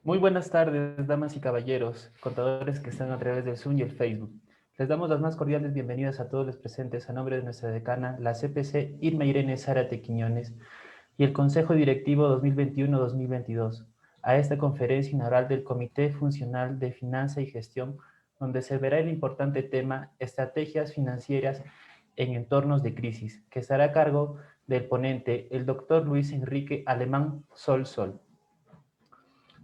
Muy buenas tardes, damas y caballeros, contadores que están a través del Zoom y el Facebook. Les damos las más cordiales bienvenidas a todos los presentes a nombre de nuestra decana, la CPC Irma Irene Zárate Quiñones y el Consejo Directivo 2021-2022, a esta conferencia inaugural del Comité Funcional de Finanza y Gestión, donde se verá el importante tema Estrategias Financieras en Entornos de Crisis, que estará a cargo del ponente, el doctor Luis Enrique Alemán Sol.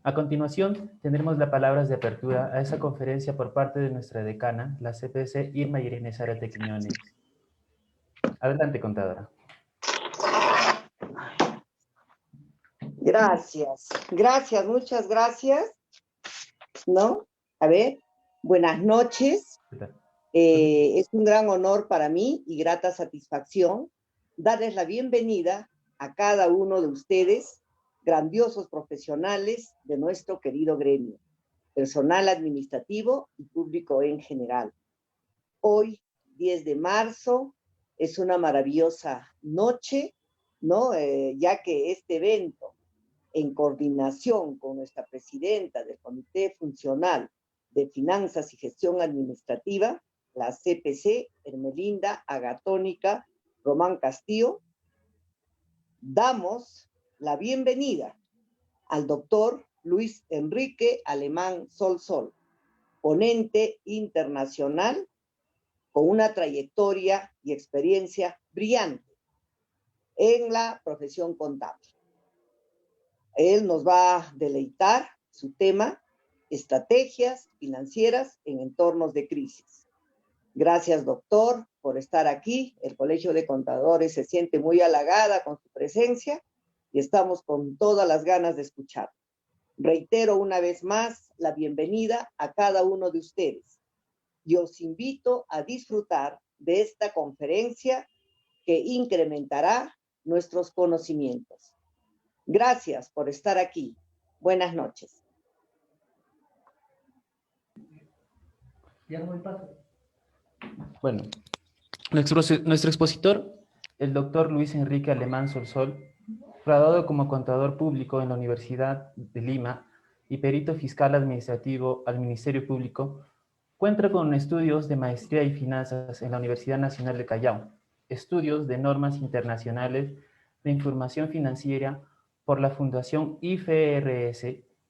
A continuación, tendremos las palabras de apertura a esa conferencia por parte de nuestra decana, la CPC Irma Irene Zárate Quiñones. Adelante, contadora. Gracias, muchas gracias, ¿no? A ver, buenas noches. Es un gran honor para mí y grata satisfacción darles la bienvenida a cada uno de ustedes, grandiosos profesionales de nuestro querido gremio, personal administrativo y público en general. Hoy, 10 de marzo, es una maravillosa noche, ¿no? Ya que este evento, en coordinación con nuestra presidenta del Comité Funcional de Finanzas y Gestión Administrativa, la CPC, Hermelinda Agatónica Román Castillo, damos la bienvenida al doctor Luis Enrique Alemán Sol, ponente internacional con una trayectoria y experiencia brillante en la profesión contable. Él nos va a deleitar su tema, estrategias financieras en entornos de crisis. Gracias, doctor, por estar aquí. El Colegio de Contadores se siente muy halagada con su presencia y estamos con todas las ganas de escuchar. Reitero una vez más la bienvenida a cada uno de ustedes. Y os invito a disfrutar de esta conferencia que incrementará nuestros conocimientos. Gracias por estar aquí. Buenas noches. Bueno, nuestro expositor, el doctor Luis Enrique Alemán Sol, graduado como contador público en la Universidad de Lima y perito fiscal administrativo al Ministerio Público, cuenta con estudios de maestría y finanzas en la Universidad Nacional de Callao, estudios de normas internacionales de información financiera por la Fundación IFRS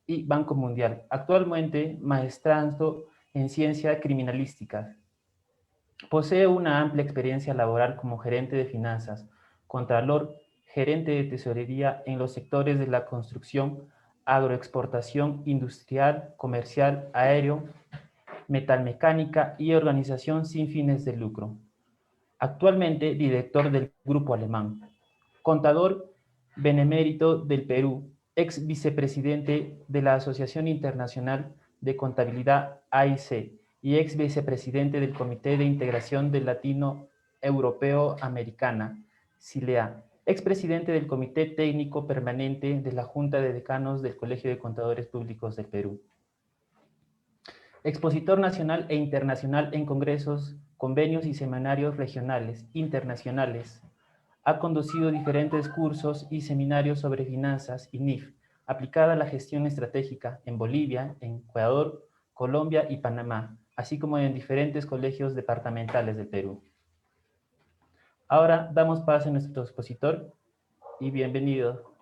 y Banco Mundial, actualmente maestrando en ciencia criminalística. Posee una amplia experiencia laboral como gerente de finanzas, contralor, gerente de tesorería en los sectores de la construcción, agroexportación, industrial, comercial, aéreo, metalmecánica y organización sin fines de lucro. Actualmente director del Grupo Alemán. Contador benemérito del Perú, ex vicepresidente de la Asociación Internacional de Contabilidad AIC y ex vicepresidente del Comité de Integración del Latino Europeo Americana, CILEA, expresidente del Comité Técnico Permanente de la Junta de Decanos del Colegio de Contadores Públicos del Perú. Expositor nacional e internacional en congresos, convenios y seminarios regionales, internacionales. Ha conducido diferentes cursos y seminarios sobre finanzas y NIF, aplicada a la gestión estratégica en Bolivia, en Ecuador, Colombia y Panamá, así como en diferentes colegios departamentales del Perú. Ahora damos paso a nuestro expositor y bienvenido.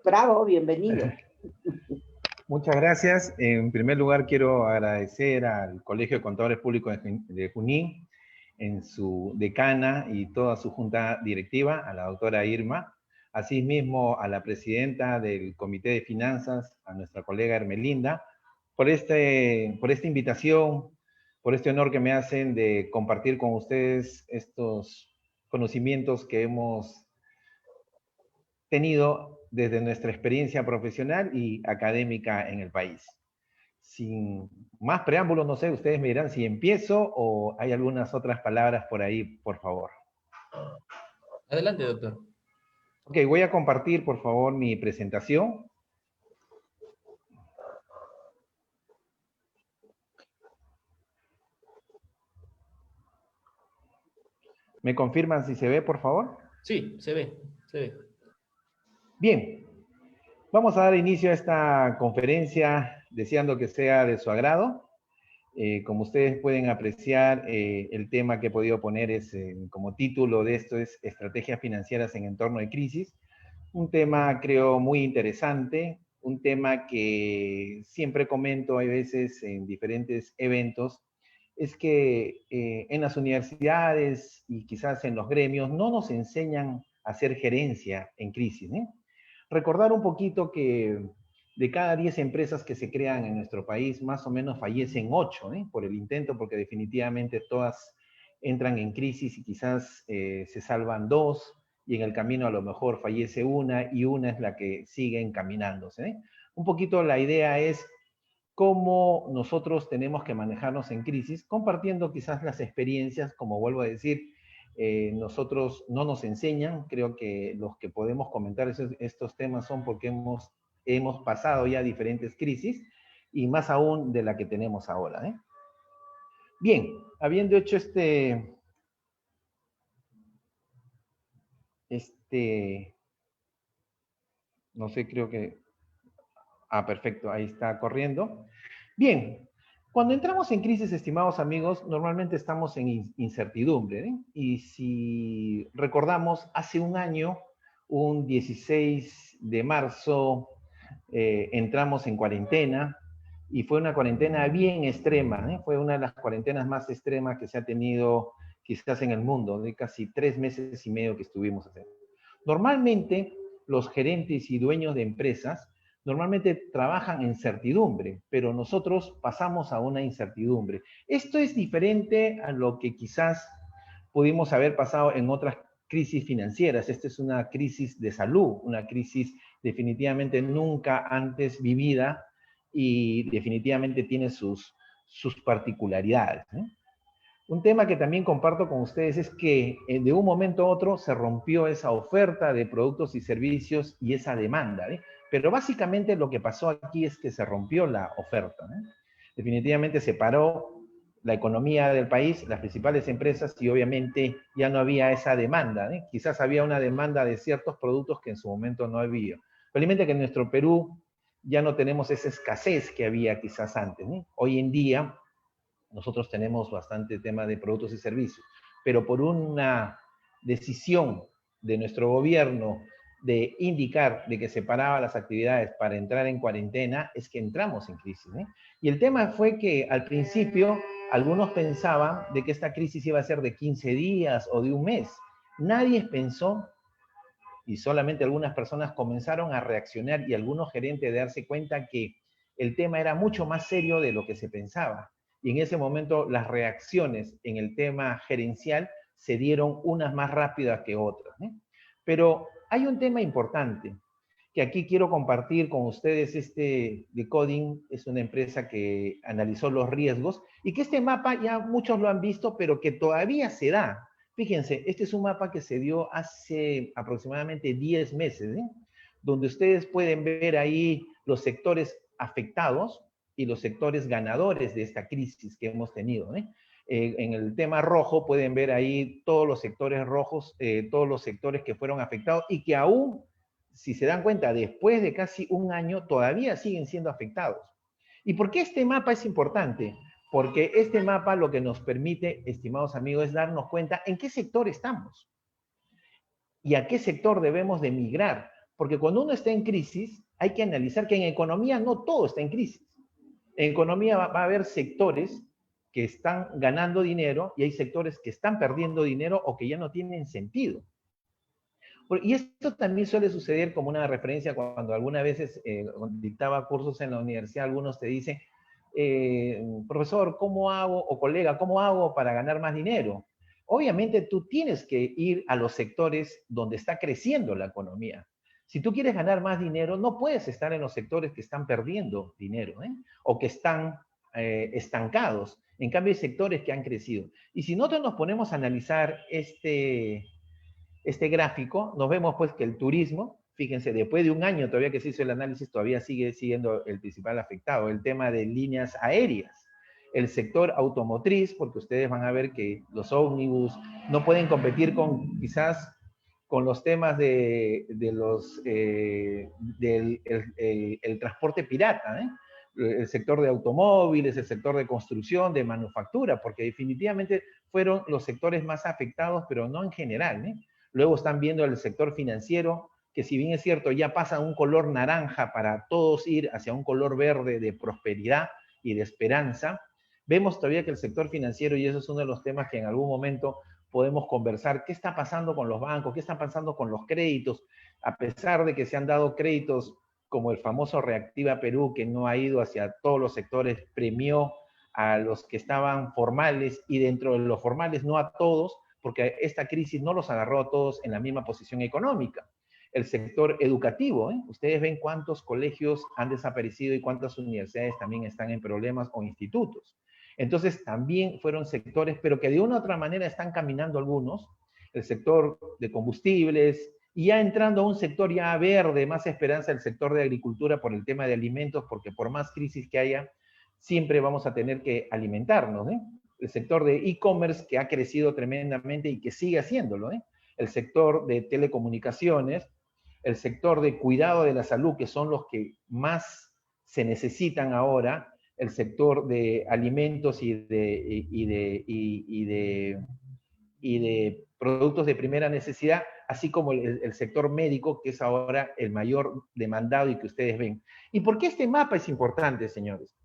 Bravo, bienvenido. Muchas gracias. En primer lugar, quiero agradecer al Colegio de Contadores Públicos de Junín, en su decana y toda su junta directiva, a la doctora Irma, asimismo a la presidenta del Comité de Finanzas, a nuestra colega Hermelinda, por esta invitación, por este honor que me hacen de compartir con ustedes estos conocimientos que hemos tenido desde nuestra experiencia profesional y académica en el país. Sin más preámbulos, no sé, ustedes me dirán si empiezo o hay algunas otras palabras por ahí, por favor. Adelante, doctor. Ok, voy a compartir, por favor, mi presentación. ¿Me confirman si se ve, por favor? Sí, se ve. Bien. Vamos a dar inicio a esta conferencia deseando que sea de su agrado. Como ustedes pueden apreciar, el tema que he podido poner como título de esto es Estrategias Financieras en Entorno de Crisis. Un tema, creo, muy interesante, un tema que siempre comento, hay veces en diferentes eventos, es que en las universidades y quizás en los gremios no nos enseñan a hacer gerencia en crisis, ¿eh? Recordar un poquito que de cada 10 empresas que se crean en nuestro país, más o menos fallecen 8, ¿eh? Por el intento, porque definitivamente todas entran en crisis y quizás se salvan 2, y en el camino a lo mejor fallece una, y una es la que sigue encaminándose, ¿eh? Un poquito la idea es cómo nosotros tenemos que manejarnos en crisis, compartiendo quizás las experiencias, como vuelvo a decir, nosotros no nos enseñan, creo que los que podemos comentar estos temas son porque hemos pasado ya diferentes crisis, y más aún de la que tenemos ahora, ¿eh? Bien, habiendo hecho no sé, creo que, perfecto, ahí está corriendo. Bien, cuando entramos en crisis, estimados amigos, normalmente estamos en incertidumbre, ¿eh? Y si recordamos, hace un año, un 16 de marzo, entramos en cuarentena, y fue una cuarentena bien extrema, ¿eh? Fue una de las cuarentenas más extremas que se ha tenido quizás en el mundo, de casi 3 meses y medio que estuvimos haciendo. Normalmente, los gerentes y dueños de empresas normalmente trabajan en certidumbre, pero nosotros pasamos a una incertidumbre. Esto es diferente a lo que quizás pudimos haber pasado en otras crisis financieras. Esta es una crisis de salud, una crisis definitivamente nunca antes vivida, y definitivamente tiene sus particularidades, ¿eh? Un tema que también comparto con ustedes es que de un momento a otro se rompió esa oferta de productos y servicios y esa demanda, ¿eh? Pero básicamente lo que pasó aquí es que se rompió la oferta, ¿eh? Definitivamente se paró la economía del país, las principales empresas, y obviamente ya no había esa demanda, ¿eh? Quizás había una demanda de ciertos productos que en su momento no había. Probablemente que en nuestro Perú ya no tenemos esa escasez que había quizás antes, ¿eh? Hoy en día nosotros tenemos bastante tema de productos y servicios, pero por una decisión de nuestro gobierno de indicar de que se paraba las actividades para entrar en cuarentena, es que entramos en crisis, ¿eh? Y el tema fue que al principio algunos pensaban de que esta crisis iba a ser de 15 días o de un mes. Nadie pensó, y solamente algunas personas comenzaron a reaccionar, y algunos gerentes de darse cuenta que el tema era mucho más serio de lo que se pensaba. Y en ese momento las reacciones en el tema gerencial se dieron unas más rápidas que otras, ¿eh? Pero hay un tema importante que aquí quiero compartir con ustedes. Decoding es una empresa que analizó los riesgos, y que este mapa ya muchos lo han visto, pero que todavía se da. Fíjense, este es un mapa que se dio hace aproximadamente 10 meses, ¿eh? Donde ustedes pueden ver ahí los sectores afectados y los sectores ganadores de esta crisis que hemos tenido, ¿eh? En el tema rojo pueden ver ahí todos los sectores rojos, todos los sectores que fueron afectados y que aún, si se dan cuenta, después de casi un año, todavía siguen siendo afectados. ¿Y por qué este mapa es importante? Porque este mapa lo que nos permite, estimados amigos, es darnos cuenta en qué sector estamos y a qué sector debemos de migrar. Porque cuando uno está en crisis, hay que analizar que en economía no todo está en crisis. En economía va a haber sectores que están ganando dinero, y hay sectores que están perdiendo dinero o que ya no tienen sentido. Y esto también suele suceder como una referencia cuando algunas veces dictaba cursos en la universidad. Algunos te dicen, profesor, ¿cómo hago? O colega, ¿cómo hago para ganar más dinero? Obviamente tú tienes que ir a los sectores donde está creciendo la economía. Si tú quieres ganar más dinero, no puedes estar en los sectores que están perdiendo dinero, ¿eh? O que están estancados. En cambio, hay sectores que han crecido. Y si nosotros nos ponemos a analizar este gráfico, nos vemos pues que el turismo, fíjense, después de un año todavía que se hizo el análisis, todavía sigue siendo el principal afectado. El tema de líneas aéreas, el sector automotriz, porque ustedes van a ver que los ómnibus no pueden competir con los temas del transporte pirata, el sector de automóviles, el sector de construcción, de manufactura, porque definitivamente fueron los sectores más afectados, pero no en general. Luego están viendo el sector financiero, que si bien es cierto, ya pasa un color naranja para todos ir hacia un color verde de prosperidad y de esperanza. Vemos todavía que el sector financiero, y eso es uno de los temas que en algún momento podemos conversar, ¿qué está pasando con los bancos? ¿Qué está pasando con los créditos? A pesar de que se han dado créditos como el famoso Reactiva Perú, que no ha ido hacia todos los sectores, premió a los que estaban formales y dentro de los formales no a todos, porque esta crisis no los agarró a todos en la misma posición económica. El sector educativo, ustedes ven cuántos colegios han desaparecido y cuántas universidades también están en problemas o institutos. Entonces también fueron sectores, pero que de una u otra manera están caminando algunos, el sector de combustibles, y ya entrando a un sector ya verde, más esperanza, el sector de agricultura por el tema de alimentos, porque por más crisis que haya, siempre vamos a tener que alimentarnos, El sector de e-commerce que ha crecido tremendamente y que sigue haciéndolo, El sector de telecomunicaciones, el sector de cuidado de la salud, que son los que más se necesitan ahora, el sector de alimentos y de productos de primera necesidad, así como el sector médico, que es ahora el mayor demandado y que ustedes ven. ¿Y por qué este mapa es importante, señores?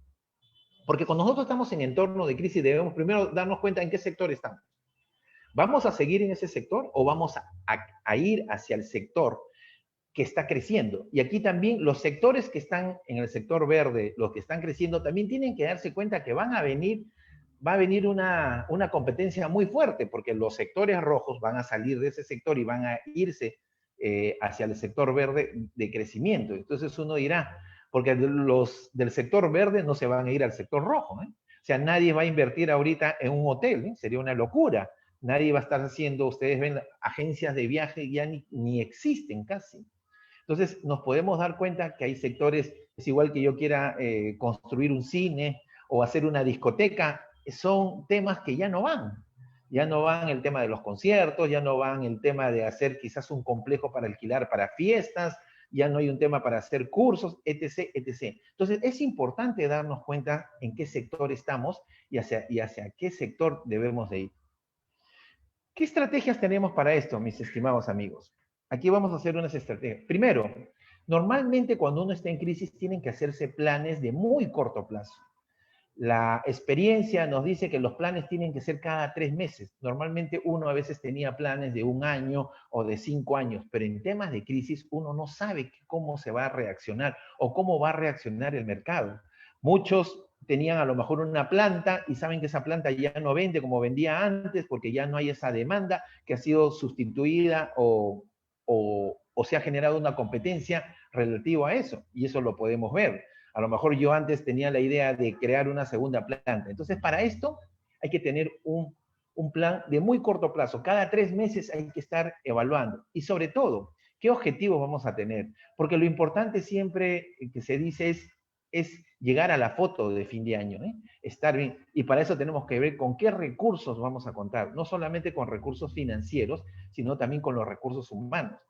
Porque cuando nosotros estamos en entorno de crisis, debemos primero darnos cuenta en qué sector estamos. ¿Vamos a seguir en ese sector o vamos a ir hacia el sector que está creciendo? Y aquí también los sectores que están en el sector verde, los que están creciendo, también tienen que darse cuenta que va a venir una competencia muy fuerte, porque los sectores rojos van a salir de ese sector y van a irse hacia el sector verde de crecimiento. Entonces uno dirá, porque los del sector verde no se van a ir al sector rojo, O sea, nadie va a invertir ahorita en un hotel, sería una locura. Nadie va a estar haciendo, ustedes ven, agencias de viaje ya ni existen casi. Entonces, nos podemos dar cuenta que hay sectores, es igual que yo quiera construir un cine o hacer una discoteca, son temas que ya no van. Ya no van el tema de los conciertos, ya no van el tema de hacer quizás un complejo para alquilar para fiestas, ya no hay un tema para hacer cursos, etc., etc. Entonces, es importante darnos cuenta en qué sector estamos y hacia qué sector debemos de ir. ¿Qué estrategias tenemos para esto, mis estimados amigos? Aquí vamos a hacer unas estrategias. Primero, normalmente cuando uno está en crisis tienen que hacerse planes de muy corto plazo. La experiencia nos dice que los planes tienen que ser cada 3 meses. Normalmente uno a veces tenía planes de 1 año o de 5 años, pero en temas de crisis uno no sabe cómo se va a reaccionar o cómo va a reaccionar el mercado. Muchos tenían a lo mejor una planta y saben que esa planta ya no vende como vendía antes porque ya no hay esa demanda que ha sido sustituida o se ha generado una competencia relativa a eso, y eso lo podemos ver. A lo mejor yo antes tenía la idea de crear una segunda planta. Entonces, para esto hay que tener un plan de muy corto plazo. Cada 3 meses hay que estar evaluando. Y sobre todo, ¿qué objetivos vamos a tener? Porque lo importante siempre que se dice es llegar a la foto de fin de año, estar bien. Y para eso tenemos que ver con qué recursos vamos a contar. No solamente con recursos financieros, sino también con los recursos humanos.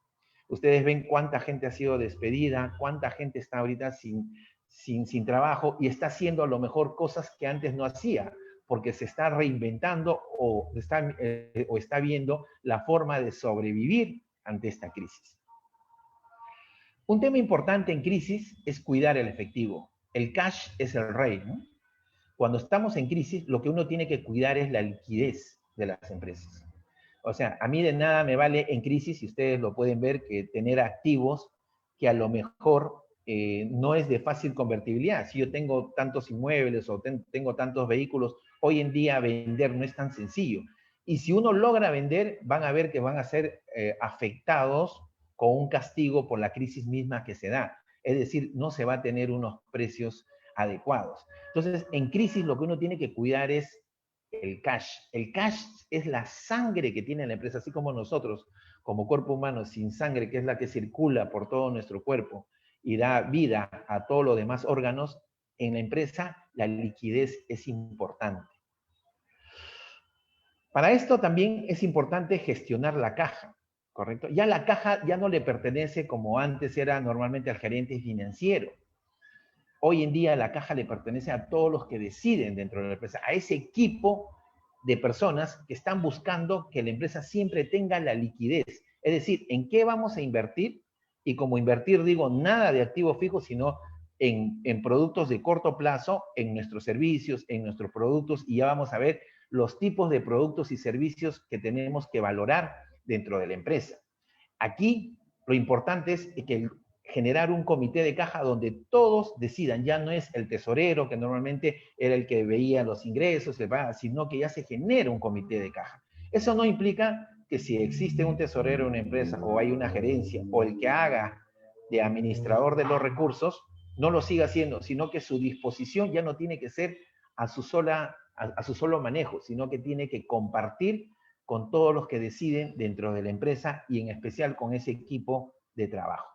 Ustedes ven cuánta gente ha sido despedida, cuánta gente está ahorita sin trabajo y está haciendo a lo mejor cosas que antes no hacía, porque se está reinventando o está viendo la forma de sobrevivir ante esta crisis. Un tema importante en crisis es cuidar el efectivo. El cash es el rey, ¿no? Cuando estamos en crisis, lo que uno tiene que cuidar es la liquidez de las empresas. O sea, a mí de nada me vale en crisis, y ustedes lo pueden ver, que tener activos que a lo mejor no es de fácil convertibilidad. Si yo tengo tantos inmuebles o tengo tantos vehículos, hoy en día vender no es tan sencillo. Y si uno logra vender, van a ver que van a ser afectados con un castigo por la crisis misma que se da. Es decir, no se va a tener unos precios adecuados. Entonces, en crisis lo que uno tiene que cuidar es el cash. El cash es la sangre que tiene la empresa, así como nosotros, como cuerpo humano, sin sangre, que es la que circula por todo nuestro cuerpo y da vida a todos los demás órganos, en la empresa la liquidez es importante. Para esto también es importante gestionar la caja. ¿correcto? Ya la caja ya no le pertenece como antes era normalmente al gerente financiero. Hoy en día la caja le pertenece a todos los que deciden dentro de la empresa, a ese equipo de personas que están buscando que la empresa siempre tenga la liquidez. Es decir, ¿en qué vamos a invertir? Y como invertir digo, nada de activos fijos, sino en productos de corto plazo, en nuestros servicios, en nuestros productos, y ya vamos a ver los tipos de productos y servicios que tenemos que valorar dentro de la empresa. Aquí lo importante es que generar un comité de caja donde todos decidan, ya no es el tesorero que normalmente era el que veía los ingresos, sino que ya se genera un comité de caja. Eso no implica que si existe un tesorero en una empresa o hay una gerencia o el que haga de administrador de los recursos, no lo siga haciendo, sino que su disposición ya no tiene que ser a su solo manejo, sino que tiene que compartir con todos los que deciden dentro de la empresa y en especial con ese equipo de trabajo.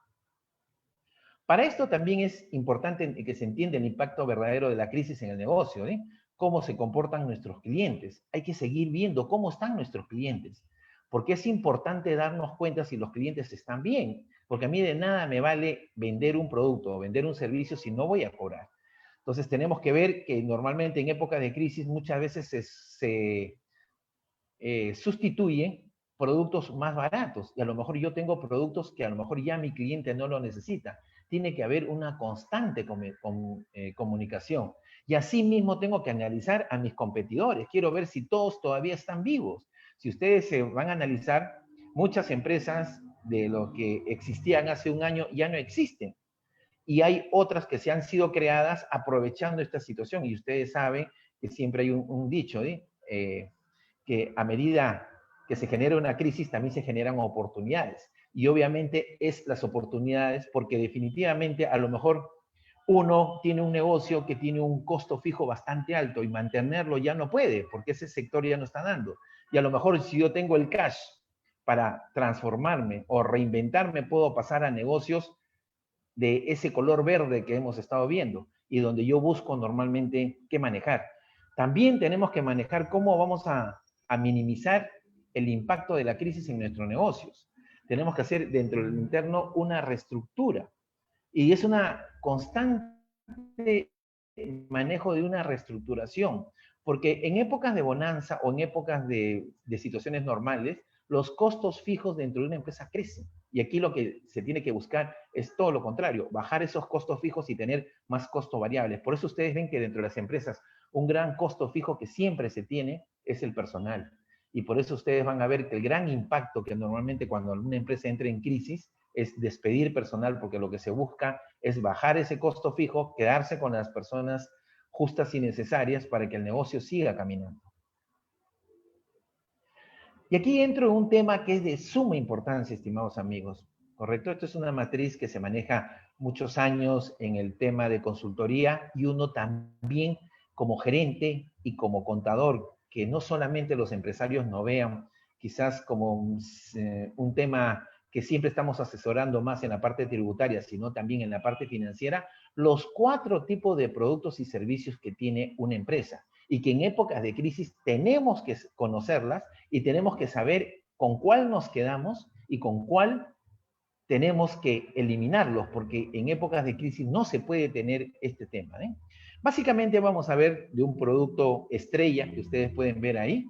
Para esto también es importante que se entienda el impacto verdadero de la crisis en el negocio, ¿eh? Cómo se comportan nuestros clientes. Hay que seguir viendo cómo están nuestros clientes, porque es importante darnos cuenta si los clientes están bien, porque a mí de nada me vale vender un producto o vender un servicio si no voy a cobrar. Entonces tenemos que ver que normalmente en épocas de crisis muchas veces se sustituyen productos más baratos, y a lo mejor yo tengo productos que a lo mejor ya mi cliente no lo necesita. Tiene que haber una constante comunicación. Y así mismo tengo que analizar a mis competidores. Quiero ver si todos todavía están vivos. Si ustedes se van a analizar, muchas empresas de lo que existían hace un año ya no existen. Y hay otras que se han sido creadas aprovechando esta situación. Y ustedes saben que siempre hay un dicho, que a medida que se genera una crisis también se generan oportunidades. Y obviamente es las oportunidades porque definitivamente a lo mejor uno tiene un negocio que tiene un costo fijo bastante alto y mantenerlo ya no puede porque ese sector ya no está dando. Y a lo mejor si yo tengo el cash para transformarme o reinventarme, puedo pasar a negocios de ese color verde que hemos estado viendo y donde yo busco normalmente qué manejar. También tenemos que manejar cómo vamos a minimizar el impacto de la crisis en nuestros negocios. Tenemos que hacer dentro del interno una reestructura y es una constante manejo de una reestructuración, porque en épocas de bonanza o en épocas de situaciones normales, los costos fijos dentro de una empresa crecen. Y aquí lo que se tiene que buscar es todo lo contrario, bajar esos costos fijos y tener más costos variables. Por eso ustedes ven que dentro de las empresas un gran costo fijo que siempre se tiene es el personal. Y por eso ustedes van a ver que el gran impacto que normalmente cuando una empresa entra en crisis es despedir personal, porque lo que se busca es bajar ese costo fijo, quedarse con las personas justas y necesarias para que el negocio siga caminando. Y aquí entro en un tema que es de suma importancia, estimados amigos, ¿correcto? Esto es una matriz que se maneja muchos años en el tema de consultoría y uno también como gerente y como contador, que no solamente los empresarios no vean quizás como un tema que siempre estamos asesorando más en la parte tributaria, sino también en la parte financiera, los 4 tipos de productos y servicios que tiene una empresa y que en épocas de crisis tenemos que conocerlas y tenemos que saber con cuál nos quedamos y con cuál tenemos que eliminarlos, porque en épocas de crisis no se puede tener este tema, ¿eh? Básicamente vamos a ver de un producto estrella que ustedes pueden ver ahí.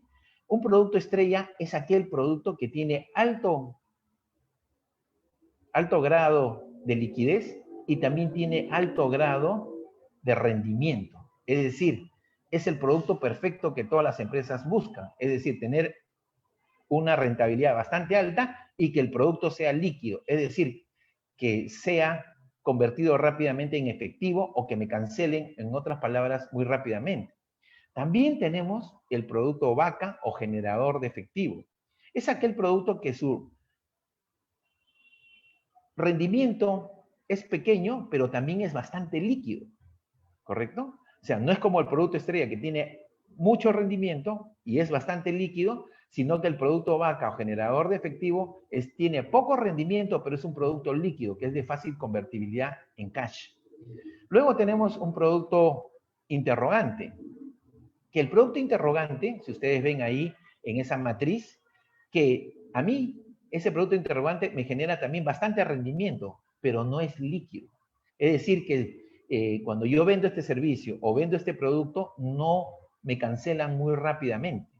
Un producto estrella es aquel producto que tiene alto grado de liquidez y también tiene alto grado de rendimiento. Es decir, es el producto perfecto que todas las empresas buscan. Es decir, tener una rentabilidad bastante alta y que el producto sea líquido. Es decir, que sea convertido rápidamente en efectivo o que me cancelen, en otras palabras, muy rápidamente. También tenemos el producto vaca o generador de efectivo. Es aquel producto que su rendimiento es pequeño, pero también es bastante líquido, ¿correcto? O sea, no es como el producto estrella que tiene mucho rendimiento y es bastante líquido, sino que el producto vaca o generador de efectivo tiene poco rendimiento, pero es un producto líquido, que es de fácil convertibilidad en cash. Luego tenemos un producto interrogante, que el producto interrogante, si ustedes ven ahí en esa matriz, que a mí ese producto interrogante me genera también bastante rendimiento, pero no es líquido. Es decir, que cuando yo vendo este servicio o vendo este producto, no me cancelan muy rápidamente,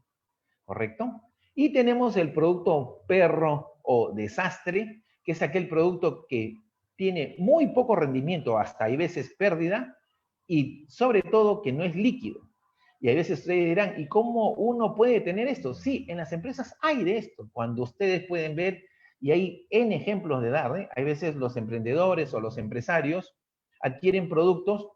¿correcto? Y tenemos el producto perro o desastre, que es aquel producto que tiene muy poco rendimiento, hasta hay veces pérdida, y sobre todo que no es líquido. Y a veces ustedes dirán, ¿y cómo uno puede tener esto? Sí, en las empresas hay de esto, cuando ustedes pueden ver, y hay N ejemplos de dar, ¿eh? Hay veces los emprendedores o los empresarios adquieren productos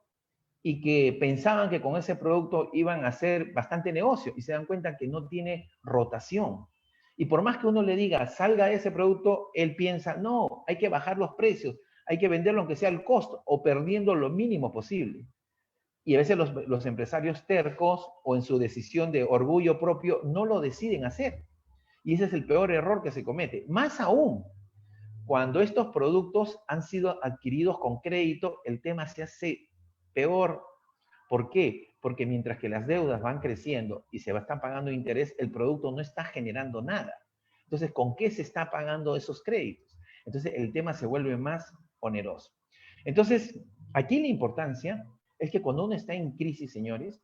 y que pensaban que con ese producto iban a hacer bastante negocio y se dan cuenta que no tiene rotación. Y por más que uno le diga, salga ese producto, él piensa, no, hay que bajar los precios, hay que venderlo aunque sea al costo o perdiendo lo mínimo posible. Y a veces los empresarios tercos o en su decisión de orgullo propio no lo deciden hacer. Y ese es el peor error que se comete. Más aún, cuando estos productos han sido adquiridos con crédito, el tema se hace peor. ¿Por qué? Porque mientras que las deudas van creciendo y se están pagando interés, el producto no está generando nada. Entonces, ¿con qué se está pagando esos créditos? Entonces, el tema se vuelve más oneroso. Entonces, aquí la importancia es que cuando uno está en crisis, señores,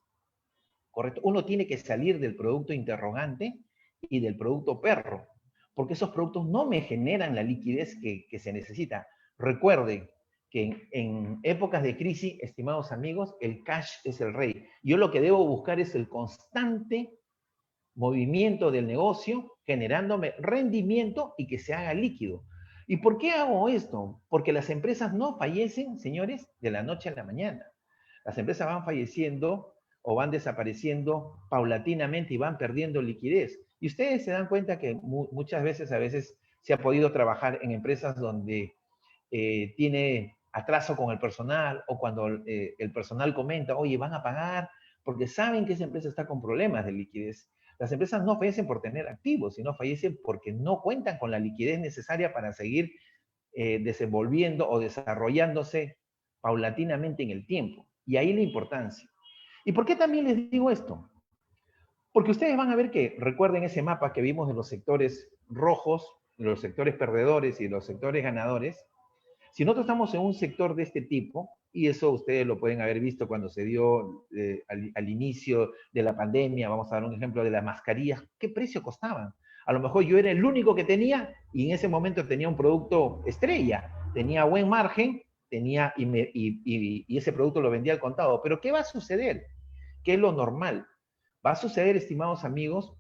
correcto, uno tiene que salir del producto interrogante y del producto perro, porque esos productos no me generan la liquidez que se necesita. Recuerden que en épocas de crisis, estimados amigos, el cash es el rey. Yo lo que debo buscar es el constante movimiento del negocio, generándome rendimiento y que se haga líquido. ¿Y por qué hago esto? Porque las empresas no fallecen, señores, de la noche a la mañana. Las empresas van falleciendo o van desapareciendo paulatinamente y van perdiendo liquidez. Y ustedes se dan cuenta que muchas veces, a veces, se ha podido trabajar en empresas donde tiene atraso con el personal o cuando el personal comenta, oye, van a pagar, porque saben que esa empresa está con problemas de liquidez. Las empresas no fallecen por tener activos, sino fallecen porque no cuentan con la liquidez necesaria para seguir desenvolviendo o desarrollándose paulatinamente en el tiempo. Y ahí la importancia. ¿Y por qué también les digo esto? Porque ustedes van a ver que, recuerden ese mapa que vimos de los sectores rojos, de los sectores perdedores y de los sectores ganadores. Si nosotros estamos en un sector de este tipo, y eso ustedes lo pueden haber visto cuando se dio al inicio de la pandemia, vamos a dar un ejemplo de las mascarillas, ¿qué precio costaban? A lo mejor yo era el único que tenía y en ese momento tenía un producto estrella, tenía buen margen, tenía y ese producto lo vendía al contado. Pero ¿qué va a suceder? ¿Qué es lo normal? Va a suceder, estimados amigos,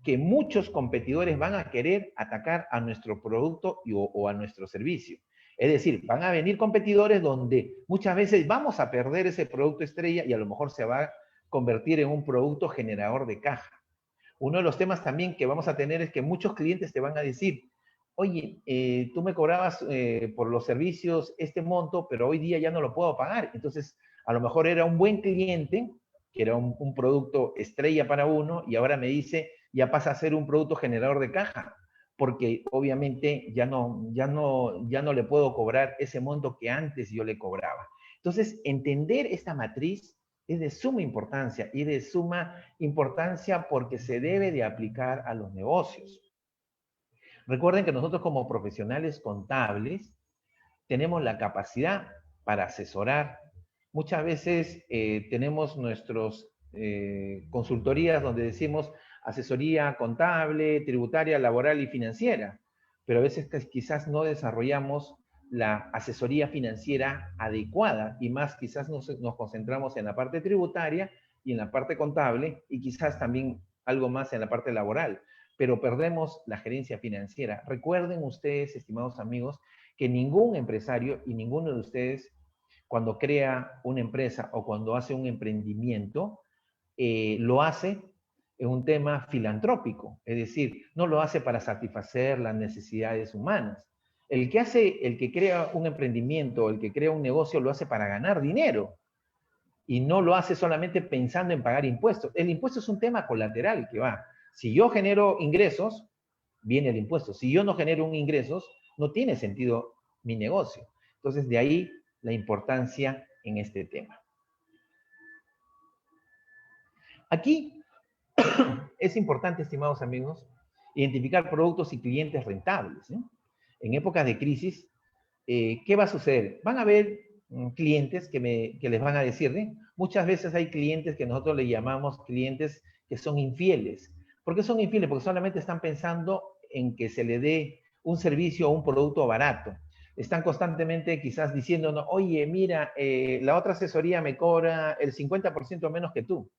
que muchos competidores van a querer atacar a nuestro producto o a nuestro servicio. Es decir, van a venir competidores donde muchas veces vamos a perder ese producto estrella y a lo mejor se va a convertir en un producto generador de caja. Uno de los temas también que vamos a tener es que muchos clientes te van a decir, oye, tú me cobrabas por los servicios este monto, pero hoy día ya no lo puedo pagar. Entonces, a lo mejor era un buen cliente, que era un producto estrella para uno, y ahora me dice, ya pasa a ser un producto generador de caja, porque obviamente ya no le puedo cobrar ese monto que antes yo le cobraba. Entonces, entender esta matriz es de suma importancia y de suma importancia porque se debe de aplicar a los negocios. Recuerden que nosotros como profesionales contables tenemos la capacidad para asesorar. Muchas veces tenemos nuestros consultorías donde decimos asesoría contable, tributaria, laboral y financiera, pero a veces quizás no desarrollamos la asesoría financiera adecuada y más quizás nos concentramos en la parte tributaria y en la parte contable y quizás también algo más en la parte laboral, pero perdemos la gerencia financiera. Recuerden ustedes, estimados amigos, que ningún empresario y ninguno de ustedes, cuando crea una empresa o cuando hace un emprendimiento, lo hace en un tema filantrópico, es decir, no lo hace para satisfacer las necesidades humanas. El que crea un emprendimiento, el que crea un negocio, lo hace para ganar dinero y no lo hace solamente pensando en pagar impuestos. El impuesto es un tema colateral que va. Si yo genero ingresos, viene el impuesto. Si yo no genero ingresos, no tiene sentido mi negocio. Entonces, de ahí la importancia en este tema. Aquí es importante, estimados amigos, Identificar productos y clientes rentables, ¿eh? En épocas de crisis, ¿qué va a suceder? Van a haber clientes que les van a decir, ¿eh? Muchas veces hay clientes que nosotros le llamamos clientes que son infieles. ¿Por qué son infieles? Porque solamente están pensando en que se le dé un servicio o un producto barato. Están constantemente quizás diciéndonos, oye, mira, la otra asesoría me cobra el 50% menos que tú.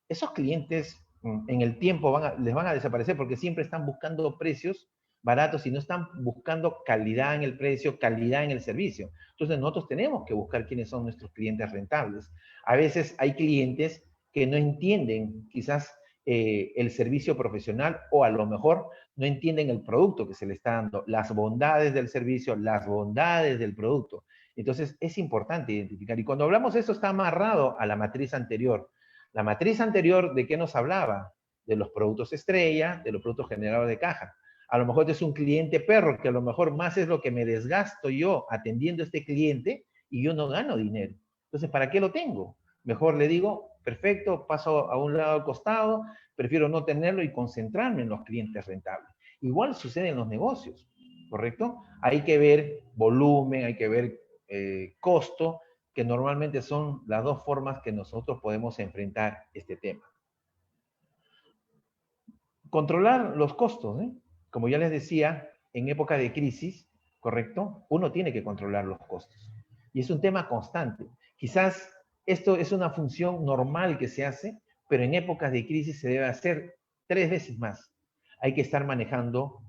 Esos clientes en el tiempo les van a desaparecer porque siempre están buscando precios baratos y no están buscando calidad en el precio, calidad en el servicio. Entonces nosotros tenemos que buscar quiénes son nuestros clientes rentables. A veces hay clientes que no entienden quizás el servicio profesional o a lo mejor no entienden el producto que se le está dando, las bondades del servicio, las bondades del producto. Entonces es importante identificar. Y cuando hablamos de eso está amarrado a la matriz anterior. La matriz anterior, ¿de qué nos hablaba? De los productos estrella, de los productos generadores de caja. A lo mejor es un cliente perro, que a lo mejor más es lo que me desgasto yo atendiendo a este cliente y yo no gano dinero. Entonces, ¿para qué lo tengo? Mejor le digo, perfecto, paso a un lado al costado, prefiero no tenerlo y concentrarme en los clientes rentables. Igual sucede en los negocios, ¿correcto? Hay que ver volumen, hay que ver costo, que normalmente son las dos formas que nosotros podemos enfrentar este tema. Controlar los costos, ¿eh? Como ya les decía, en época de crisis, ¿correcto? Uno tiene que controlar los costos. Y es un tema constante. Quizás esto es una función normal que se hace, pero en épocas de crisis se debe hacer 3 veces más. Hay que estar manejando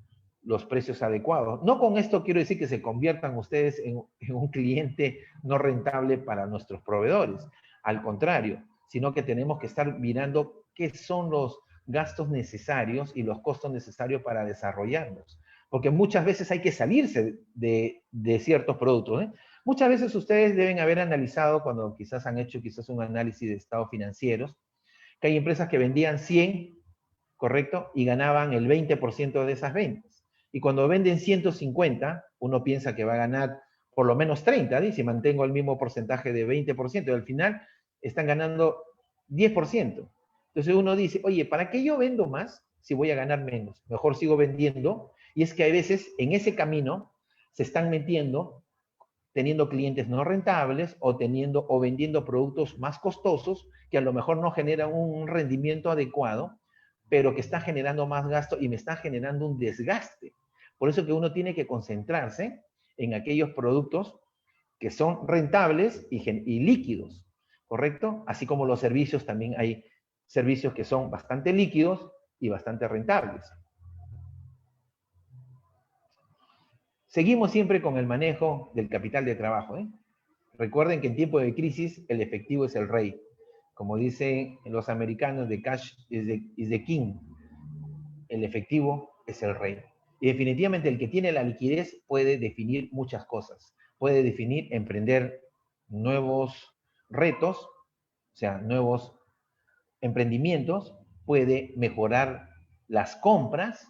los precios adecuados. No con esto quiero decir que se conviertan ustedes en un cliente no rentable para nuestros proveedores. Al contrario, sino que tenemos que estar mirando qué son los gastos necesarios y los costos necesarios para desarrollarlos. Porque muchas veces hay que salirse de ciertos productos, ¿eh? Muchas veces ustedes deben haber analizado, cuando quizás han hecho quizás un análisis de estados financieros, que hay empresas que vendían 100, ¿correcto? Y ganaban el 20% de esas ventas. Y cuando venden 150, uno piensa que va a ganar por lo menos 30, ¿sí? Si mantengo el mismo porcentaje de 20%, y al final están ganando 10%. Entonces uno dice, oye, ¿para qué yo vendo más si voy a ganar menos? Mejor sigo vendiendo. Y es que a veces en ese camino se están metiendo, teniendo clientes no rentables o vendiendo productos más costosos que a lo mejor no generan un rendimiento adecuado, pero que está generando más gasto y me está generando un desgaste. Por eso que uno tiene que concentrarse en aquellos productos que son rentables y líquidos, ¿correcto? Así como los servicios, también hay servicios que son bastante líquidos y bastante rentables. Seguimos siempre con el manejo del capital de trabajo, ¿eh? Recuerden que en tiempo de crisis el efectivo es el rey. Como dicen los americanos, the cash is the king. El efectivo es el rey. Y definitivamente el que tiene la liquidez puede definir muchas cosas. Puede definir emprender nuevos retos, o sea, nuevos emprendimientos, puede mejorar las compras,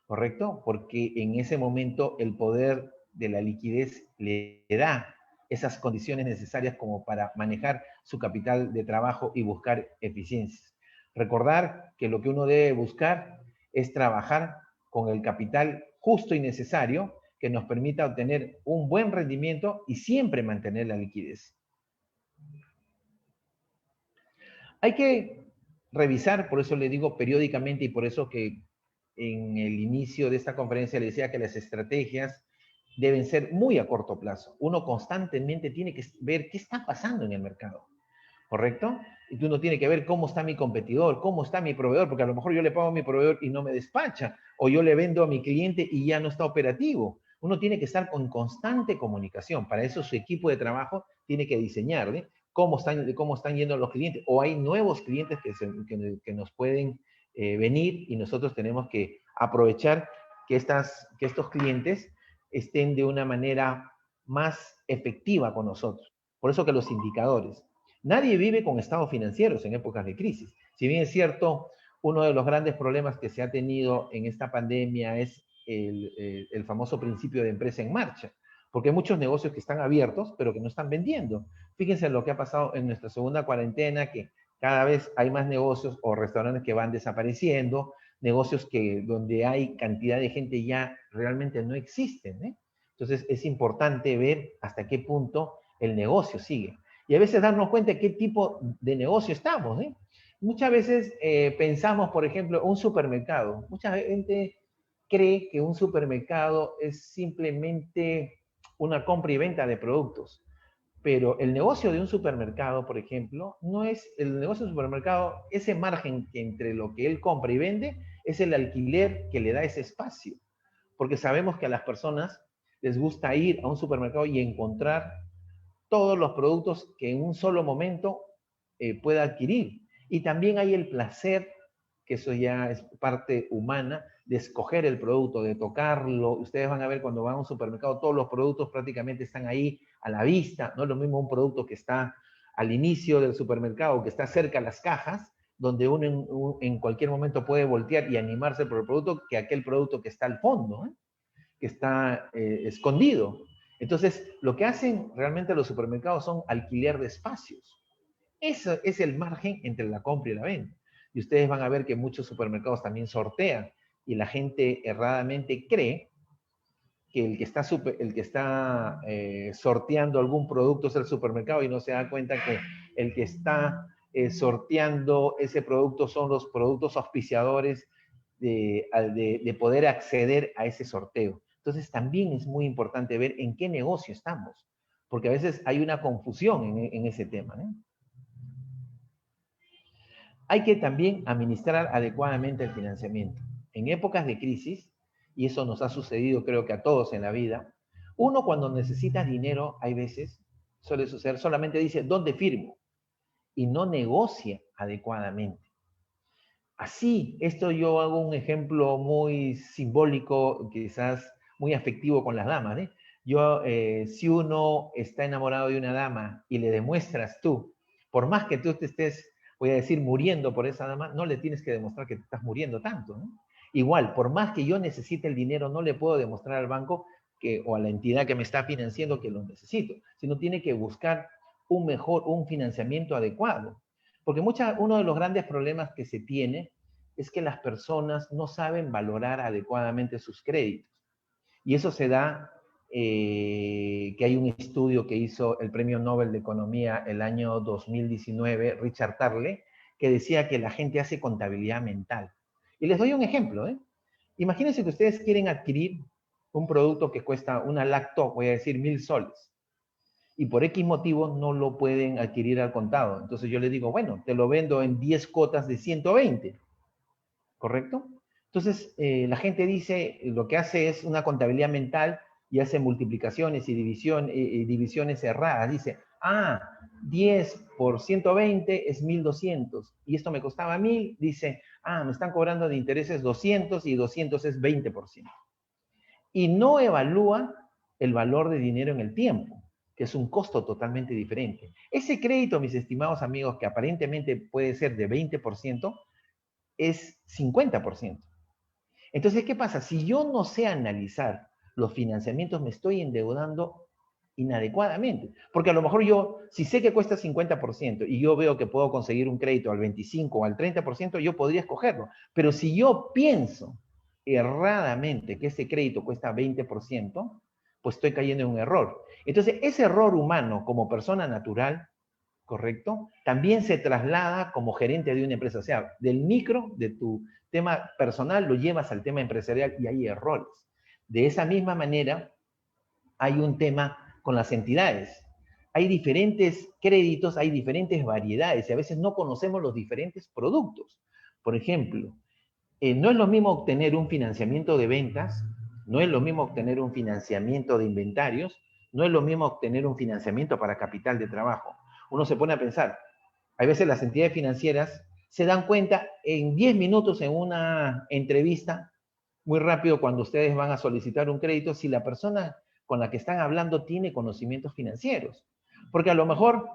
¿correcto? Porque en ese momento el poder de la liquidez le da esas condiciones necesarias como para manejar su capital de trabajo y buscar eficiencias. Recordar que lo que uno debe buscar es trabajar con el capital justo y necesario que nos permita obtener un buen rendimiento y siempre mantener la liquidez. Hay que revisar, por eso le digo periódicamente y por eso que en el inicio de esta conferencia le decía que las estrategias deben ser muy a corto plazo. Uno constantemente tiene que ver qué está pasando en el mercado, ¿correcto? Y uno tiene que ver cómo está mi competidor, cómo está mi proveedor, porque a lo mejor yo le pago a mi proveedor y no me despacha, o yo le vendo a mi cliente y ya no está operativo. Uno tiene que estar con constante comunicación. Para eso su equipo de trabajo tiene que diseñar, ¿eh? Cómo están yendo los clientes, o hay nuevos clientes que nos pueden venir y nosotros tenemos que aprovechar que estos clientes estén de una manera más efectiva con nosotros. Por eso que los indicadores. Nadie vive con estados financieros en épocas de crisis. Si bien es cierto, uno de los grandes problemas que se ha tenido en esta pandemia es el famoso principio de empresa en marcha, porque hay muchos negocios que están abiertos, pero que no están vendiendo. Fíjense lo que ha pasado en nuestra segunda cuarentena, que cada vez hay más negocios o restaurantes que van desapareciendo, negocios donde hay cantidad de gente ya realmente no existen, ¿eh? Entonces es importante ver hasta qué punto el negocio sigue. Y a veces darnos cuenta de qué tipo de negocio estamos, ¿eh? Muchas veces pensamos, por ejemplo, un supermercado. Mucha gente cree que un supermercado es simplemente una compra y venta de productos. Pero el negocio de un supermercado, por ejemplo, no es el negocio de un supermercado, ese margen entre lo que él compra y vende es el alquiler que le da ese espacio. Porque sabemos que a las personas les gusta ir a un supermercado y encontrar todos los productos que en un solo momento pueda adquirir. Y también hay el placer, que eso ya es parte humana, de escoger el producto, de tocarlo. Ustedes van a ver cuando van a un supermercado, todos los productos prácticamente están ahí a la vista. No es lo mismo un producto que está al inicio del supermercado, que está cerca a las cajas, donde uno en cualquier momento puede voltear y animarse por el producto, que aquel producto que está al fondo, ¿eh? Que está escondido. Entonces, lo que hacen realmente los supermercados son alquiler de espacios. Eso es el margen entre la compra y la venta. Y ustedes van a ver que muchos supermercados también sortean y la gente erradamente cree que el que está sorteando algún producto es el supermercado y no se da cuenta que el que está sorteando ese producto son los productos auspiciadores de poder acceder a ese sorteo. Entonces también es muy importante ver en qué negocio estamos, porque a veces hay una confusión en ese tema, ¿no? Hay que también administrar adecuadamente el financiamiento. En épocas de crisis, y eso nos ha sucedido creo que a todos en la vida, uno cuando necesita dinero, hay veces, suele suceder, solamente dice, ¿dónde firmo? Y no negocia adecuadamente. Así, esto yo hago un ejemplo muy simbólico, quizás muy afectivo con las damas, ¿eh? Si uno está enamorado de una dama y le demuestras tú, por más que tú te estés, voy a decir, muriendo por esa dama, no le tienes que demostrar que te estás muriendo tanto, ¿no? Igual, por más que yo necesite el dinero, no le puedo demostrar al banco o a la entidad que me está financiando que lo necesito, sino tiene que buscar un financiamiento adecuado. Porque uno de los grandes problemas que se tiene es que las personas no saben valorar adecuadamente sus créditos. Y eso se da, que hay un estudio que hizo el Premio Nobel de Economía el año 2019, Richard Tarley, que decía que la gente hace contabilidad mental. Y les doy un ejemplo, ¿eh? Imagínense que ustedes quieren adquirir un producto que cuesta una lacto, voy a decir 1.000 soles. Y por X motivo no lo pueden adquirir al contado. Entonces yo les digo, bueno, te lo vendo en 10 cuotas de 120. ¿Correcto? Entonces, la gente dice, lo que hace es una contabilidad mental y hace multiplicaciones y divisiones erradas. Dice, 10 por 120 es 1.200 y esto me costaba 1.000. Dice, me están cobrando de intereses 200 y 200 es 20%. Y no evalúa el valor de dinero en el tiempo, que es un costo totalmente diferente. Ese crédito, mis estimados amigos, que aparentemente puede ser de 20%, es 50%. Entonces, ¿qué pasa? Si yo no sé analizar los financiamientos, me estoy endeudando inadecuadamente. Porque a lo mejor yo, si sé que cuesta 50% y yo veo que puedo conseguir un crédito al 25 o al 30%, yo podría escogerlo. Pero si yo pienso erradamente que ese crédito cuesta 20%, pues estoy cayendo en un error. Entonces, ese error humano como persona natural, ¿correcto? También se traslada como gerente de una empresa. O sea, del micro, de tu tema personal, lo llevas al tema empresarial y hay errores. De esa misma manera, hay un tema con las entidades. Hay diferentes créditos, hay diferentes variedades y a veces no conocemos los diferentes productos. Por ejemplo, no es lo mismo obtener un financiamiento de ventas, no es lo mismo obtener un financiamiento de inventarios, no es lo mismo obtener un financiamiento para capital de trabajo. Uno se pone a pensar, hay veces las entidades financieras se dan cuenta en 10 minutos en una entrevista, muy rápido cuando ustedes van a solicitar un crédito, si la persona con la que están hablando tiene conocimientos financieros. Porque a lo mejor,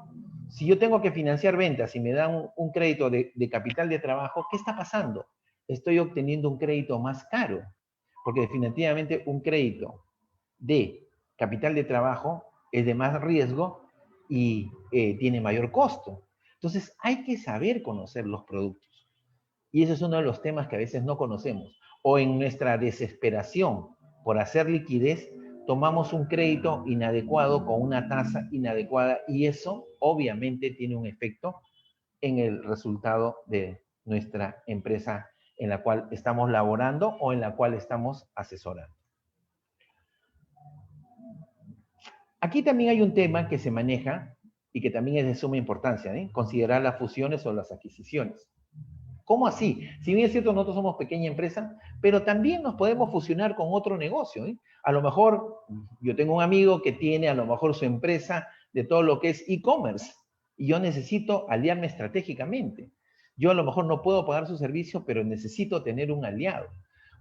si yo tengo que financiar ventas y me dan un crédito de capital de trabajo, ¿qué está pasando? Estoy obteniendo un crédito más caro, porque definitivamente un crédito de capital de trabajo es de más riesgo y tiene mayor costo. Entonces hay que saber conocer los productos. Y ese es uno de los temas que a veces no conocemos. O en nuestra desesperación por hacer liquidez, tomamos un crédito inadecuado con una tasa inadecuada y eso obviamente tiene un efecto en el resultado de nuestra empresa en la cual estamos laborando o en la cual estamos asesorando. Aquí también hay un tema que se maneja y que también es de suma importancia, ¿eh? Considerar las fusiones o las adquisiciones. ¿Cómo así? Si bien es cierto, nosotros somos pequeña empresa, pero también nos podemos fusionar con otro negocio, ¿eh? A lo mejor, yo tengo un amigo que tiene a lo mejor su empresa de todo lo que es e-commerce y yo necesito aliarme estratégicamente. Yo a lo mejor no puedo pagar su servicio, pero necesito tener un aliado.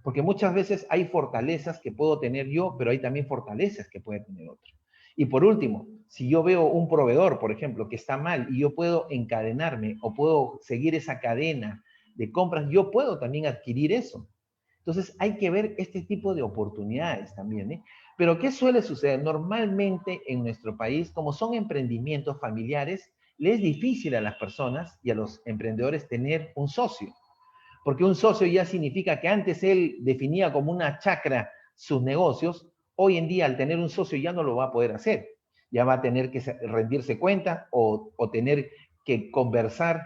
Porque muchas veces hay fortalezas que puedo tener yo, pero hay también fortalezas que puede tener otro. Y por último, si yo veo un proveedor, por ejemplo, que está mal y yo puedo encadenarme o puedo seguir esa cadena de compras, yo puedo también adquirir eso. Entonces hay que ver este tipo de oportunidades también, ¿eh? Pero ¿qué suele suceder? Normalmente en nuestro país, como son emprendimientos familiares, le es difícil a las personas y a los emprendedores tener un socio. Porque un socio ya significa que antes él definía como una chacra sus negocios, hoy en día al tener un socio ya no lo va a poder hacer. Ya va a tener que rendirse cuenta o tener que conversar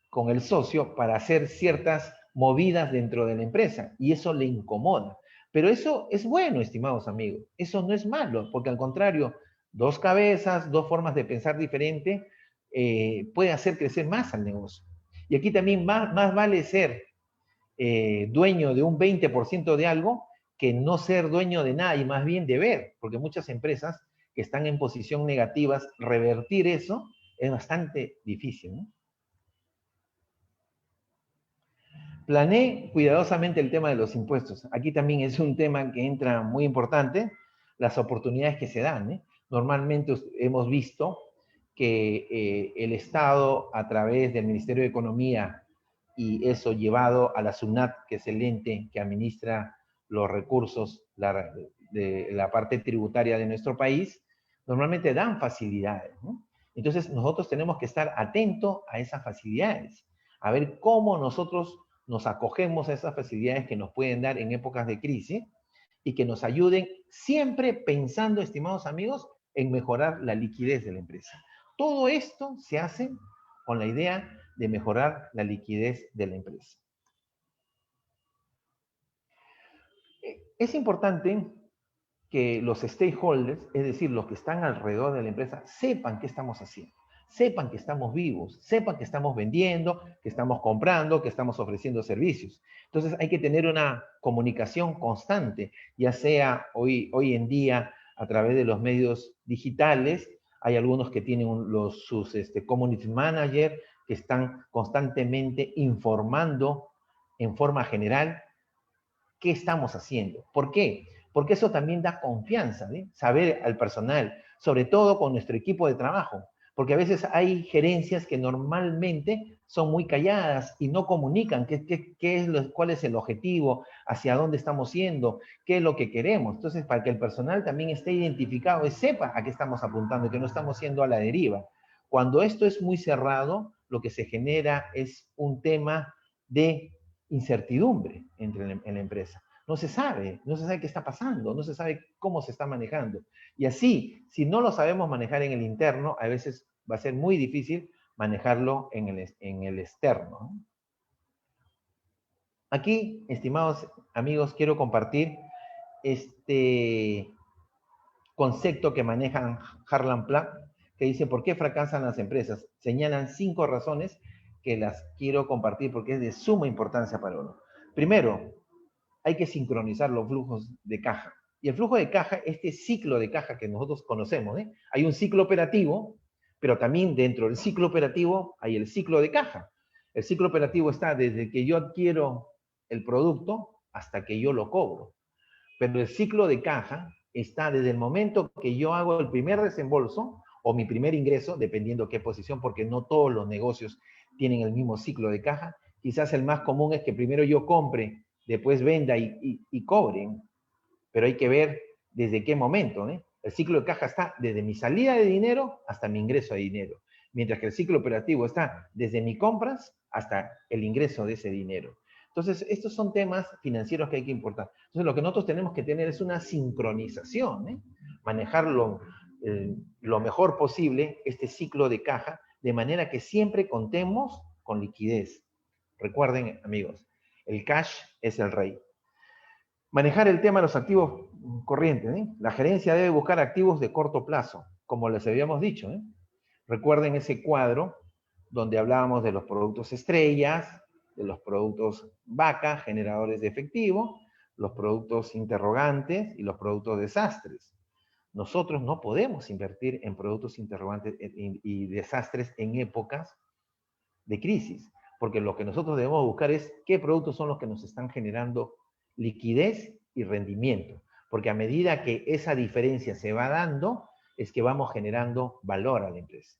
con el socio para hacer ciertas movidas dentro de la empresa y eso le incomoda. Pero eso es bueno, estimados amigos. Eso no es malo, porque al contrario, dos cabezas, dos formas de pensar diferente puede hacer crecer más al negocio. Y aquí también más vale ser dueño de un 20% de algo que no ser dueño de nada y más bien de ver, porque muchas empresas que están en posición negativas, revertir eso es bastante difícil, ¿no? Planeé cuidadosamente el tema de los impuestos. Aquí también es un tema que entra muy importante, las oportunidades que se dan, ¿eh? Normalmente hemos visto que el Estado, a través del Ministerio de Economía, y eso llevado a la SUNAT, que es el ente que administra los recursos de la parte tributaria de nuestro país, normalmente dan facilidades, ¿no? Entonces nosotros tenemos que estar atentos a esas facilidades, a ver cómo nosotros nos acogemos a esas facilidades que nos pueden dar en épocas de crisis y que nos ayuden siempre pensando, estimados amigos, en mejorar la liquidez de la empresa. Todo esto se hace con la idea de mejorar la liquidez de la empresa. Es importante que los stakeholders, es decir, los que están alrededor de la empresa, sepan qué estamos haciendo, sepan que estamos vivos, sepan que estamos vendiendo, que estamos comprando, que estamos ofreciendo servicios. Entonces hay que tener una comunicación constante, ya sea hoy en día a través de los medios digitales, hay algunos que tienen sus community manager que están constantemente informando en forma general qué estamos haciendo. ¿Por qué? Porque eso también da confianza, ¿eh? Saber al personal, sobre todo con nuestro equipo de trabajo, porque a veces hay gerencias que normalmente son muy calladas y no comunican cuál es el objetivo, hacia dónde estamos yendo, qué es lo que queremos. Entonces, para que el personal también esté identificado y sepa a qué estamos apuntando y que no estamos yendo a la deriva. Cuando esto es muy cerrado, lo que se genera es un tema de incertidumbre en la empresa. No se sabe qué está pasando, no se sabe cómo se está manejando. Y así, si no lo sabemos manejar en el interno, a veces va a ser muy difícil manejarlo en el externo. Aquí, estimados amigos, quiero compartir este concepto que manejan Harlan Platt, que dice, ¿por qué fracasan las empresas? Señalan 5 razones que las quiero compartir porque es de suma importancia para uno. Primero, hay que sincronizar los flujos de caja. Y el flujo de caja, este ciclo de caja que nosotros conocemos, ¿eh? Hay un ciclo operativo, pero también dentro del ciclo operativo hay el ciclo de caja. El ciclo operativo está desde que yo adquiero el producto hasta que yo lo cobro. Pero el ciclo de caja está desde el momento que yo hago el primer desembolso o mi primer ingreso, dependiendo qué posición, porque no todos los negocios tienen el mismo ciclo de caja. Quizás el más común es que primero yo compre, después venda y cobren, pero hay que ver desde qué momento, ¿eh? El ciclo de caja está desde mi salida de dinero hasta mi ingreso de dinero, mientras que el ciclo operativo está desde mis compras hasta el ingreso de ese dinero. Entonces, estos son temas financieros que hay que importar. Entonces, lo que nosotros tenemos que tener es una sincronización, ¿eh? Manejarlo lo mejor posible, este ciclo de caja, de manera que siempre contemos con liquidez. Recuerden, amigos, el cash es el rey. Manejar el tema de los activos corrientes, ¿eh? La gerencia debe buscar activos de corto plazo, como les habíamos dicho, ¿eh? Recuerden ese cuadro donde hablábamos de los productos estrellas, de los productos vaca, generadores de efectivo, los productos interrogantes y los productos desastres. Nosotros no podemos invertir en productos interrogantes y desastres en épocas de crisis, porque lo que nosotros debemos buscar es qué productos son los que nos están generando liquidez y rendimiento, porque a medida que esa diferencia se va dando, es que vamos generando valor a la empresa.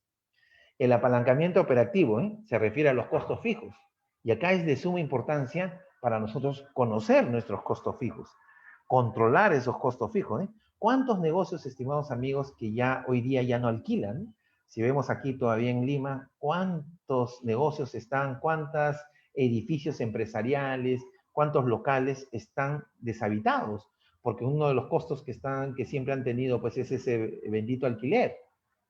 El apalancamiento operativo, ¿eh? Se refiere a los costos fijos, y acá es de suma importancia para nosotros conocer nuestros costos fijos, controlar esos costos fijos, ¿eh? ¿Cuántos negocios, estimados amigos, que ya hoy día ya no alquilan? Si vemos aquí todavía en Lima, ¿cuántos negocios están, cuántos edificios empresariales, cuántos locales están deshabitados? Porque uno de los costos que siempre han tenido, pues es ese bendito alquiler.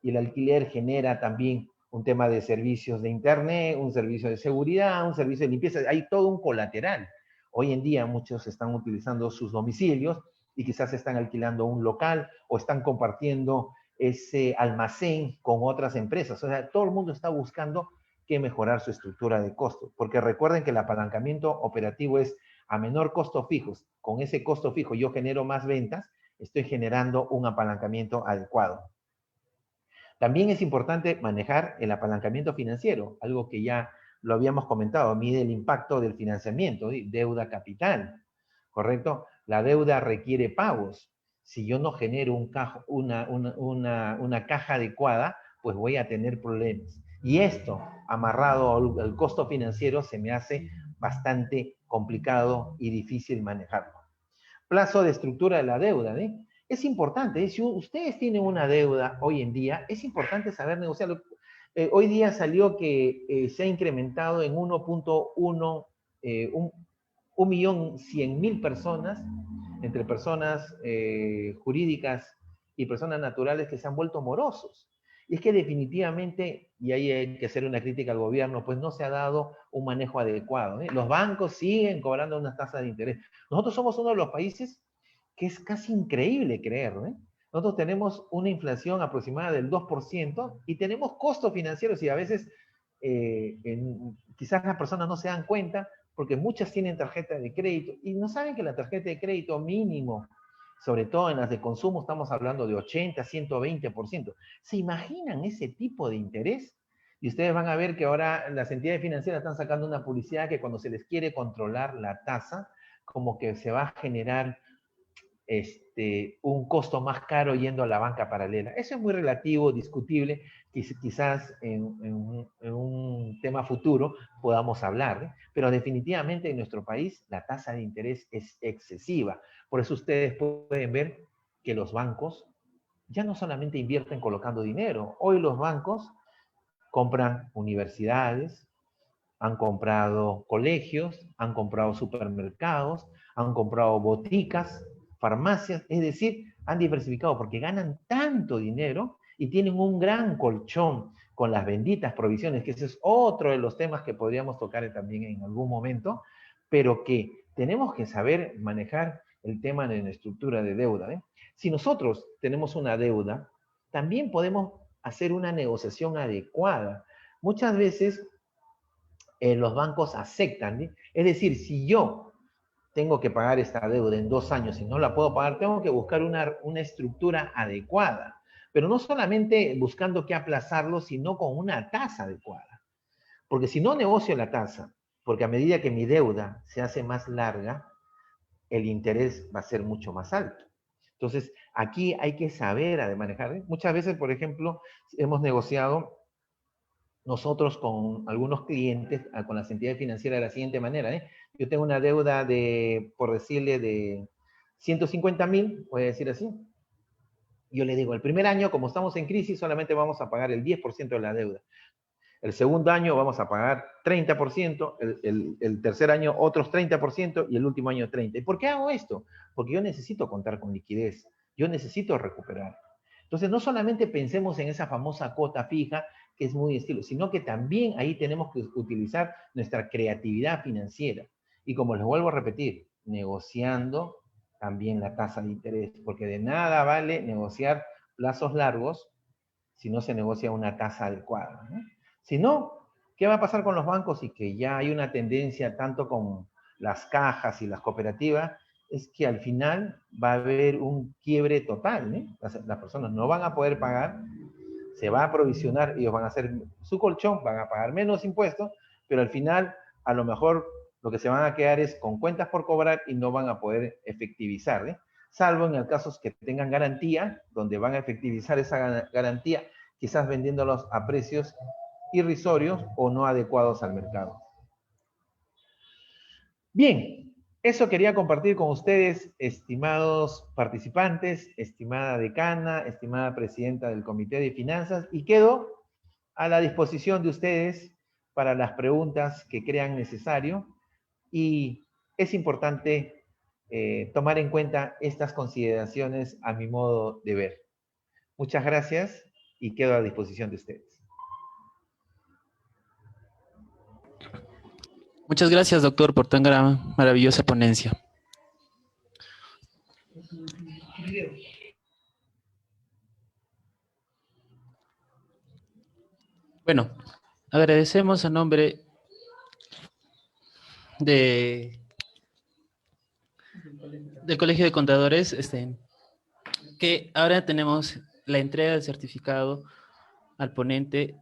Y el alquiler genera también un tema de servicios de internet, un servicio de seguridad, un servicio de limpieza, hay todo un colateral. Hoy en día muchos están utilizando sus domicilios y quizás están alquilando un local o están compartiendo ese almacén con otras empresas. O sea, todo el mundo está buscando que mejorar su estructura de costo, porque recuerden que el apalancamiento operativo es a menor costo fijos. Con ese costo fijo yo genero más ventas, estoy generando un apalancamiento adecuado. También es importante manejar el apalancamiento financiero, algo que ya lo habíamos comentado, mide el impacto del financiamiento, deuda capital, ¿correcto? La deuda requiere pagos. Si yo no genero una caja adecuada, pues voy a tener problemas. Y esto, amarrado al costo financiero, se me hace bastante complicado y difícil manejarlo. Plazo de estructura de la deuda, ¿eh? Es importante, ¿eh? Si ustedes tienen una deuda hoy en día, es importante saber negociarlo. Hoy día salió que se ha incrementado en 1.1, 1.100.000 personas, entre personas jurídicas y personas naturales que se han vuelto morosos. Y es que definitivamente, y ahí hay que hacer una crítica al gobierno, pues no se ha dado un manejo adecuado, ¿eh? Los bancos siguen cobrando unas tasas de interés. Nosotros somos uno de los países que es casi increíble creer, ¿eh? Nosotros tenemos una inflación aproximada del 2% y tenemos costos financieros y a veces quizás las personas no se dan cuenta porque muchas tienen tarjeta de crédito y no saben que la tarjeta de crédito mínimo, sobre todo en las de consumo, estamos hablando de 80, 120%. ¿Se imaginan ese tipo de interés? Y ustedes van a ver que ahora las entidades financieras están sacando una publicidad que cuando se les quiere controlar la tasa, como que se va a generar un costo más caro yendo a la banca paralela. Eso es muy relativo, discutible, quizás en un tema futuro podamos hablar, ¿eh? Pero definitivamente en nuestro país la tasa de interés es excesiva. Por eso ustedes pueden ver que los bancos ya no solamente invierten colocando dinero, hoy los bancos compran universidades, han comprado colegios, han comprado supermercados, han comprado boticas, farmacias, es decir, han diversificado porque ganan tanto dinero y tienen un gran colchón con las benditas provisiones, que ese es otro de los temas que podríamos tocar también en algún momento, pero que tenemos que saber manejar el tema de la estructura de deuda, ¿eh? Si nosotros tenemos una deuda, también podemos hacer una negociación adecuada. Muchas veces los bancos aceptan, ¿eh? Es decir, si yo tengo que pagar esta deuda en 2 años y no la puedo pagar, tengo que buscar una estructura adecuada. Pero no solamente buscando que aplazarlo, sino con una tasa adecuada. Porque si no negocio la tasa, porque a medida que mi deuda se hace más larga, el interés va a ser mucho más alto. Entonces, aquí hay que saber de manejar, ¿eh? Muchas veces, por ejemplo, hemos negociado nosotros con algunos clientes, con las entidades financieras de la siguiente manera, ¿eh? Yo tengo una deuda de, por decirle, de 150.000, voy a decir así. Yo le digo, el primer año, como estamos en crisis, solamente vamos a pagar el 10% de la deuda. El segundo año vamos a pagar 30%, el tercer año otros 30% y el último año 30%. ¿Y por qué hago esto? Porque yo necesito contar con liquidez, yo necesito recuperar. Entonces, no solamente pensemos en esa famosa cuota fija, que es muy estilo, sino que también ahí tenemos que utilizar nuestra creatividad financiera. Y como les vuelvo a repetir, negociando también la tasa de interés, porque de nada vale negociar plazos largos si no se negocia una tasa adecuada, ¿no? Si no, ¿qué va a pasar con los bancos? Y que ya hay una tendencia tanto con las cajas y las cooperativas, es que al final va a haber un quiebre total, ¿eh? Las personas no van a poder pagar, se va a provisionar, ellos van a hacer su colchón, van a pagar menos impuestos, pero al final, a lo mejor, lo que se van a quedar es con cuentas por cobrar y no van a poder efectivizar, ¿eh? Salvo en el caso que tengan garantía, donde van a efectivizar esa garantía, quizás vendiéndolos a precios irrisorios o no adecuados al mercado. Bien, eso quería compartir con ustedes, estimados participantes, estimada decana, estimada presidenta del Comité de Finanzas, y quedo a la disposición de ustedes para las preguntas que crean necesario, y es importante tomar en cuenta estas consideraciones a mi modo de ver. Muchas gracias y quedo a disposición de ustedes. Muchas gracias, doctor, por tan gran, maravillosa ponencia. Bueno, agradecemos a nombre del Colegio de Contadores que ahora tenemos la entrega del certificado al ponente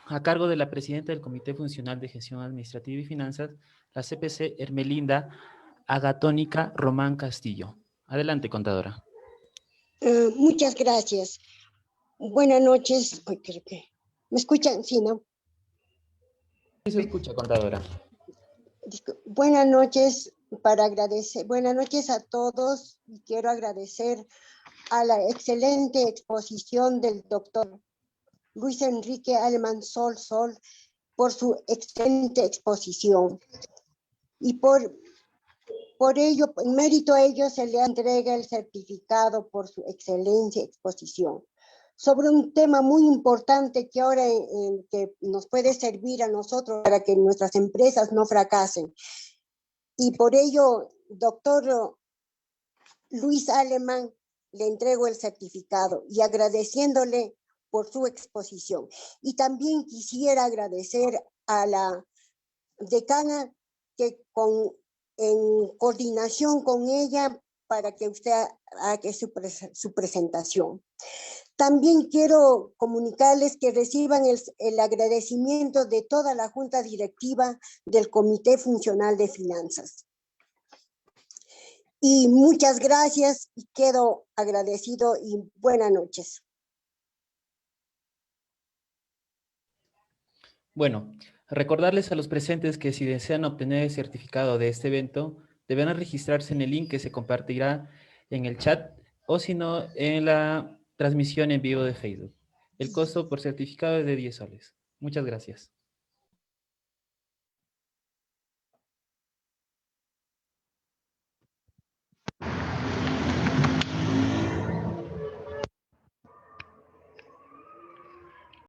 a cargo de la presidenta del Comité Funcional de Gestión Administrativa y Finanzas, la CPC Hermelinda Agatónica Román Castillo. Adelante, contadora. Muchas gracias. Buenas noches. Ay, creo que... ¿Me escuchan? Sí, ¿no? ¿Qué se escucha, contadora? Buenas noches para agradecer. Buenas noches a todos. Y quiero agradecer a la excelente exposición del doctor Luis Enrique Alemán Sol por su excelente exposición. Y por ello, en mérito a ello, se le entrega el certificado por su excelente exposición sobre un tema muy importante que ahora que nos puede servir a nosotros para que nuestras empresas no fracasen. Y por ello, doctor Luis Alemán, le entrego el certificado y agradeciéndole por su exposición. Y también quisiera agradecer a la decana que en coordinación con ella para que usted haga su presentación. También quiero comunicarles que reciban el agradecimiento de toda la Junta Directiva del Comité Funcional de Finanzas. Y muchas gracias y quedo agradecido y buenas noches. Bueno, recordarles a los presentes que si desean obtener el certificado de este evento, deberán registrarse en el link que se compartirá en el chat o si no, en la transmisión en vivo de Facebook. El costo por certificado es de 10 soles. Muchas gracias.